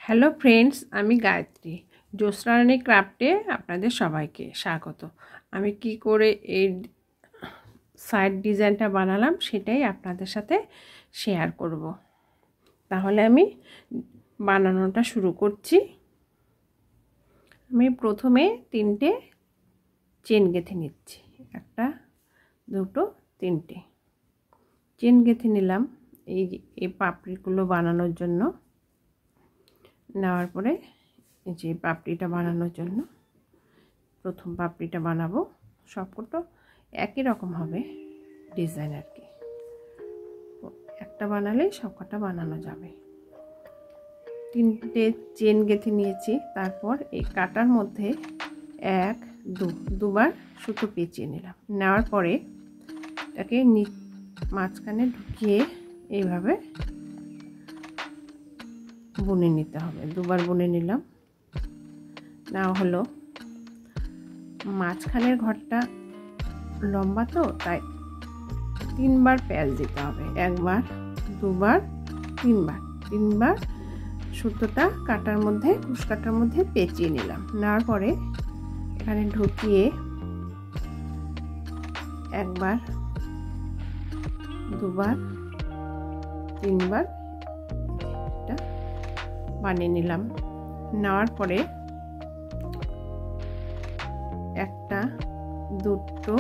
Hello friends, আমি গায়ত্রী। জ্যোৎস্না রানী ক্রাফটে আপনাদের সবাইকে স্বাগত। আমি কি করে এই সাইড ডিজাইনটা বানালাম সেটাই আপনাদের সাথে শেয়ার করব। তাহলে আমি বানানোটা শুরু করছি। আমি প্রথমে 3টে চেন গেঁথে নিচ্ছি। 1 2 3টে চেন গেঁথে নিলাম এই পাপড়িগুলো বানানোর জন্য। নেওয়ার পরে এই যে পাপড়িটা বানানোর জন্য প্রথম পাপড়িটা বানাবো। সবকটা একই রকম হবে ডিজাইন আর কি, একটা বানালেই সবকটা বানানো যাবে। 3টে চেন গেঁথে নিয়েছি। তারপর এই কাটার মধ্যে 1 2 দুবার সুতো পেঁচিয়ে নিলাম। নেওয়ার পরে এটাকে মাঝখানে ঢুকিয়ে এইভাবে বুনে নিতে হবে। দুবার বুনে নিলাম। না হলো মাঝখানের ঘরটা লম্বা, তো তাই 3বার প্যাচ দিতে হবে। 1বার 2বার 3বার সুতোটা কাটার মধ্যে কুশ কাটার মধ্যে পেঁচিয়ে নিলাম। নেওয়ার পরে এখানে ঢুকিয়ে 1বার 2বার 3বার এটা বানিয়ে নিলাম। নেওয়ার পরে 1 2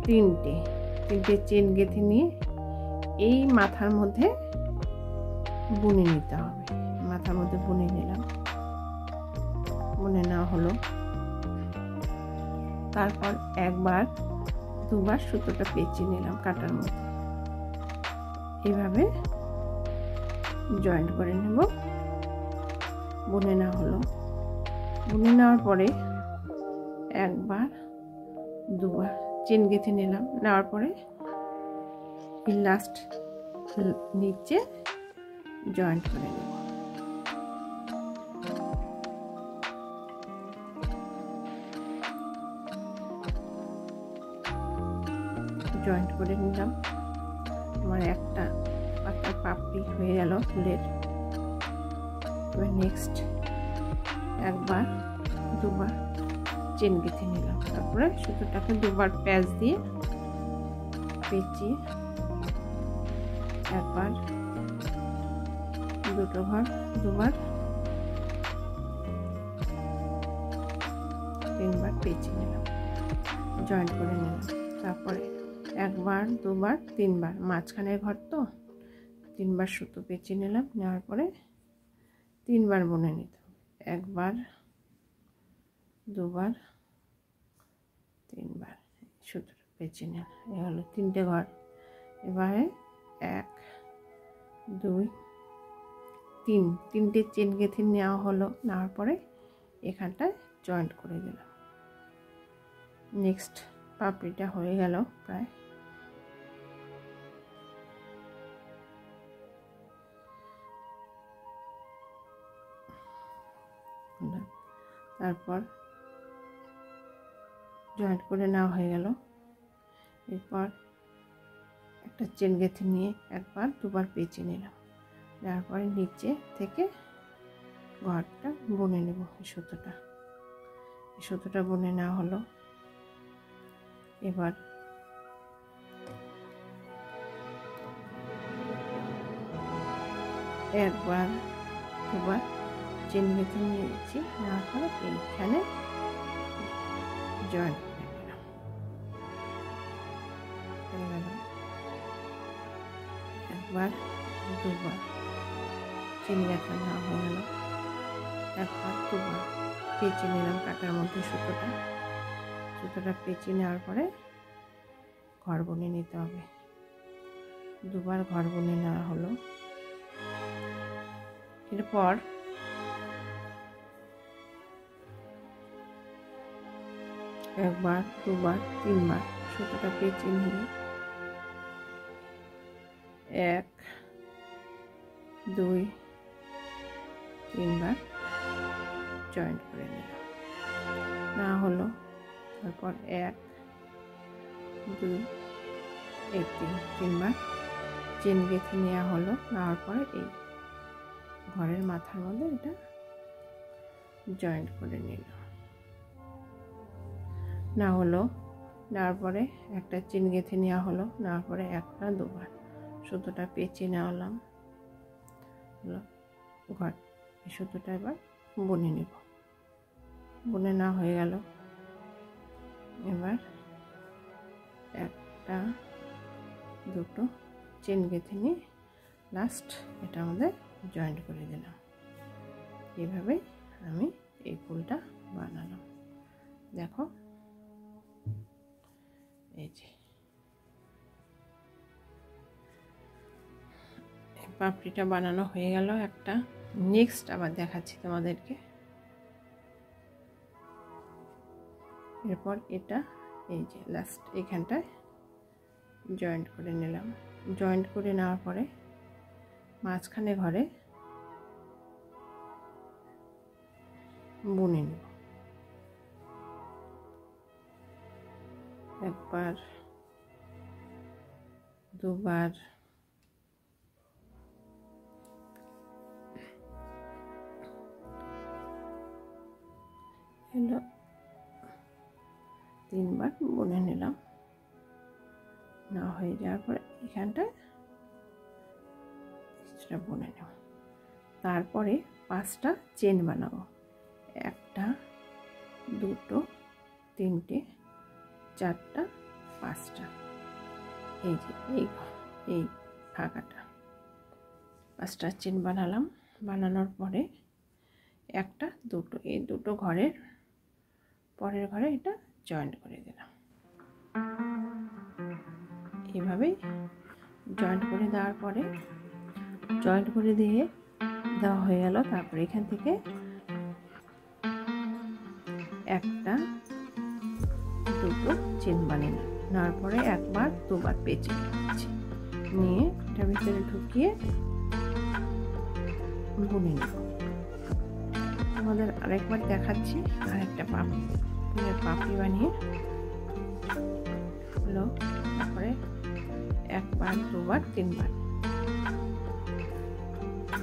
3টে চেন গেঁথে নিয়ে এই মাথার মধ্যে বুনে নিতে হবে। মাথার মধ্যে বুনে নিলাম। বুনে নেওয়া হলো। তারপর 1বার 2বার সুতোটা পেঁচিয়ে নিলাম কাটার মধ্যে। এইভাবে জয়েন্ট করে নেব। বুনে নেওয়া হলো। বুনে নেওয়ার পরে 1বার 2বার চেন গেঁথে নিলাম। নেওয়ার পরে লাস্ট নিচে জয়েন্ট করে নেব। জয়েন্ট করে নিলাম। আমার একটা পাতার পাপড়ি হয়ে গেল ফুলের। এবার নেক্সট 1বার 2বার চেন গেঁথে নিলাম। তারপরে সুতোটাকে 2বার প্যাচ দিয়ে পেঁচিয়ে 1বার 2বার 3বার পেঁচিয়ে নিলাম। জয়েন্ট করে নিলাম। তারপরে 1বার 2বার 3বার মাঝখানের ঘর, তো 3বার সুতো পেঁচিয়ে নিলাম। নেওয়ার পরে 3বার বুনে নিতে হবে। 1বার 2বার 3বার সুতোটা পেঁচিয়ে নিলাম। এই হলো 3টে ঘর। এবারে 1 2 3টে চেন গেঁথে নেওয়া হলো। নেওয়ার পরে এখানটায় জয়েন্ট করে দিলাম। নেক্সট পাপড়িটা হয়ে গেল প্রায়। তারপর জয়েন্ট করে নেওয়া হয়ে গেল। এরপর একটা চেন গেঁথে নিয়ে 1বার 2বার পেঁচিয়ে নিলাম। তারপরে নিচে থেকে ঘরটা বুনে নেব। সুতোটা বুনে নেওয়া হলো। এবার 1বার 2বার চেন গেঁথে নিয়েছি। নেওয়ার পরে এইখানে জয়েন্ট করে নিলাম। 1বার 2বার চেন গেঁথে নেওয়া হয়ে গেল। 1বার 2বার পেঁচিয়ে নিলাম কাটার মধ্যে সুতোটা পেঁচিয়ে নেওয়ার পরে ঘর বুনে নিতে হবে। 2বার ঘর বুনে নেওয়া হলো। এরপর 1বার 2বার 3বার সুতোটা পেঁচিয়ে নিয়ে 1 2 3বার জয়েন্ট করে নিলাম। না হলো। তারপর 1 2 3বার চেন গেঁথে নেওয়া হলো। নেওয়ার পরে এই ঘরের মাথার মধ্যে এটা জয়েন্ট করে নিলাম। না হলো নেওয়ার পরে একটা চেন গেঁথে নেওয়া হলো, নেওয়ার পরে একটা দুবার সুতোটা পেঁচিয়ে নেওয়ালাম। ঘর এই সুতোটা এবার বুনে নেব। বুনে না হয়ে গেল, এবার একটা দুটো চেন গেঁথে নিয়ে লাস্ট এটা আমাদের জয়েন্ট করে দিলাম। এইভাবেই আমি এই ফুলটা বানালাম। দেখো এই যে পাপড়িটা বানানো হয়ে গেল একটা। নেক্সট আবার দেখাচ্ছি তোমাদেরকে। এরপর এটা এই যে লাস্ট এখানটায় জয়েন্ট করে নিলাম। জয়েন্ট করে নেওয়ার পরে মাঝখানে ঘরে বুনে নেব। একবার দুবার হলো, তিনবার বুনে নিলাম। না হয়ে যাওয়ার পরে এখানটায় সেটা বুনে নেব। তারপরে 5টা চেন বানাবো। একটা দুটো তিনটে চারটা পাঁচটা। এই যে এই ফাঁকাটা 5টা চেন বানালাম। বানানোর পরে একটা দুটো এই দুটো ঘরের পরের ঘরে এটা জয়েন্ট করে দিলাম। এইভাবেই জয়েন্ট করে দেওয়ার পরে জয়েন্ট করে দিয়ে দেওয়া হয়ে গেল। তারপরে এখান থেকে একটা দুটো চেন বানিয়ে নেওয়ার পরে একবার দুবার পেঁচে নিচ্ছি, নিয়ে এটার ভিতরে ঢুকিয়ে বুনে নেব। আমাদের আরেকবার দেখাচ্ছি। আরেকটা পাপড়ি বানিয়ে হলো। তারপরে একবার দুবার তিনবার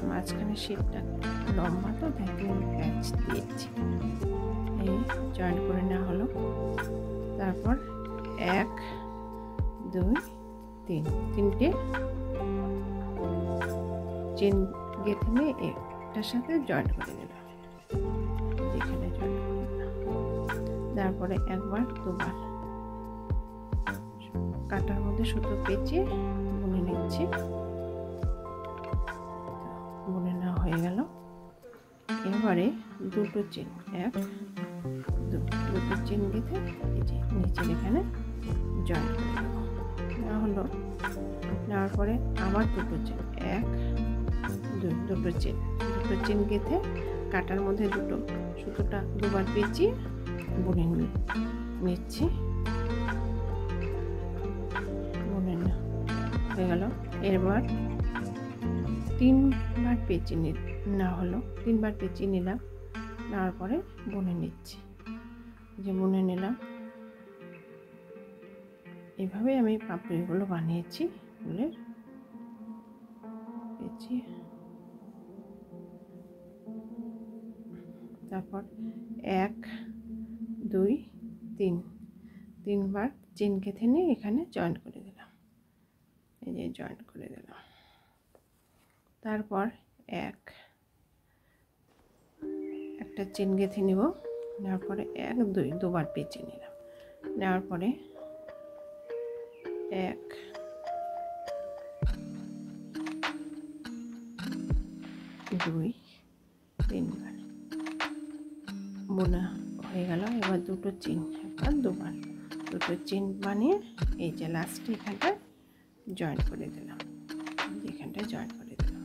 মাঝখানে শীটটা লম্বা তো তাই 3 প্যাচ দিয়েছি। এই জয়েন্ট করে নেওয়া হলো। তারপর 1 2 3 তিনটে চেন গেঁথে নিয়ে একটার সাথে জয়েন্ট করে দিলাম। এখানে জয়েন্ট করে দিলাম। তারপরে একবার দুবার কাটার মধ্যে সুতো পেঁচিয়ে বুনে নিচ্ছি। বুনে নেওয়া হয়ে গেল। এবারে দুটো চেন দুটো চেন গেঁথে এই যে নিচের এখানে জয়েন্ট করে দেব। না হলো নেওয়ার পরে আবার দুটো চেন দুটো চেন গেঁথে কাটার মধ্যে দুটো সুতোটা দুবার পেঁচিয়ে বুনে নিচ্ছি। বুনে হয়ে গেল। এবার 3বার পেঁচিয়ে না হলো 3বার পেঁচিয়ে নিলাম। নেওয়ার পরে বুনে নিচ্ছি। যে বুনে নিলাম। এইভাবে আমি পাপড়িগুলো বানিয়েছি ফুলের। পেঁচিয়ে তারপর 1 2 3 তিনবার চেন গেঁথে নিয়ে এখানে জয়েন্ট করে দিলাম। এই যে জয়েন্ট করে দিলাম। তারপর একটা চেন গেঁথে নিব। নেওয়ার পরে 1 2 দুবার পেঁচিয়ে নিলাম। নেওয়ার পরে 1 2 3বার বোনা হয়ে গেল। এবার দুটো চেন একবার দুবার দুটো চেন বানিয়ে এই যে লাস্টে এখানটায় জয়েন্ট করে দিলাম। এখানটায় জয়েন্ট করে দিলাম।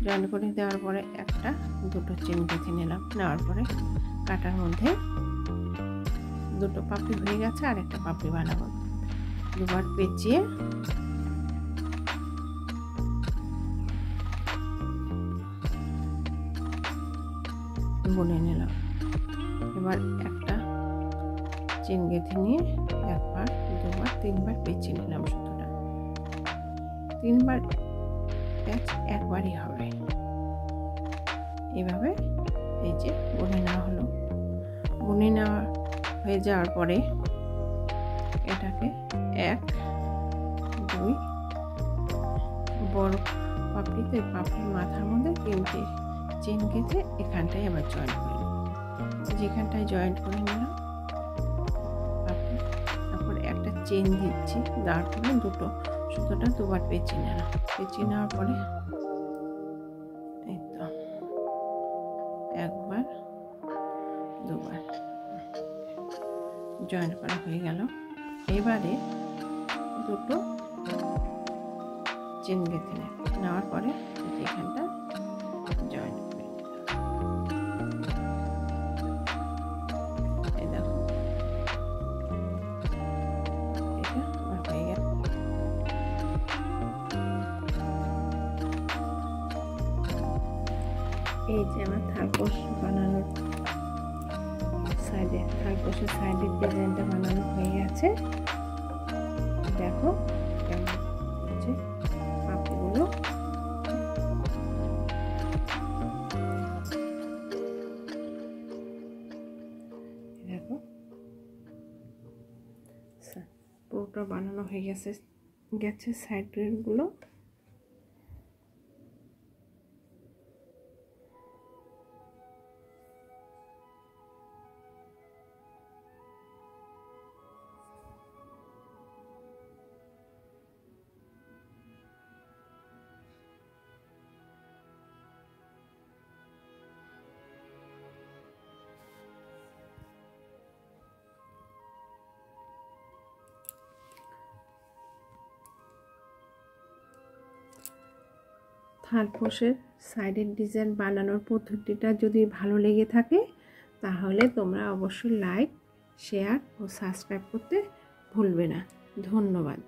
জয়েন্ট করে দেওয়ার পরে একটা দুটো চেন গেঁথে নিলাম। নেওয়ার পরে কাটার মধ্যে দুটো পাপড়ি হয়ে গেছে, আর একটা পাপড়ি বানাবো। দুবার পেঁচিয়ে বুনে নিলাম। এবার একটা চেন গেঁথে নিয়ে একবার দুবার তিনবার পেঁচিয়ে নিলাম সুতোটা। 3বার প্যাচ একবারই হবে। এইভাবে এই যে বুনে নেওয়া হলো। বুনে নেওয়া হয়ে যাওয়ার পরে এটাকে 1 2 বড় পাপড়িতে পাপড়ির মাথার মধ্যে 3টে চেন গেঁথে এখানটায় আবার জয়েন্ট করে নেব। যেখানটায় জয়েন্ট করে নিলাম তারপর একটা চেন দিচ্ছি, দাঁড় করে দুটো সুতোটা দুবার পেঁচিয়ে নিলাম। পেঁচিয়ে নেওয়ার পরে এই তো একবার দুবার জয়েন্ট করা হয়ে গেল। এবারে দুটো চেন গেঁথে নেওয়ার পরে এখানটা জয়েন্ট করে এই দেখো এটা আমার হয়ে গেল। এই যে আমার থালপোষ বানানোর সাইডে থালপোষের সাইডের ডিজাইনটা বানানো হয়ে গেছে। দেখো কেমন হচ্ছে পাপড়িগুলো। দেখো পুরোটা বানানো হয়ে গেছে সাইডগুলো। থালপোষের সাইডের ডিজাইন বানানোর পদ্ধতিটা যদি ভালো লেগে থাকে তাহলে তোমরা অবশ্যই লাইক, শেয়ার ও সাবস্ক্রাইব করতে ভুলবে না। ধন্যবাদ।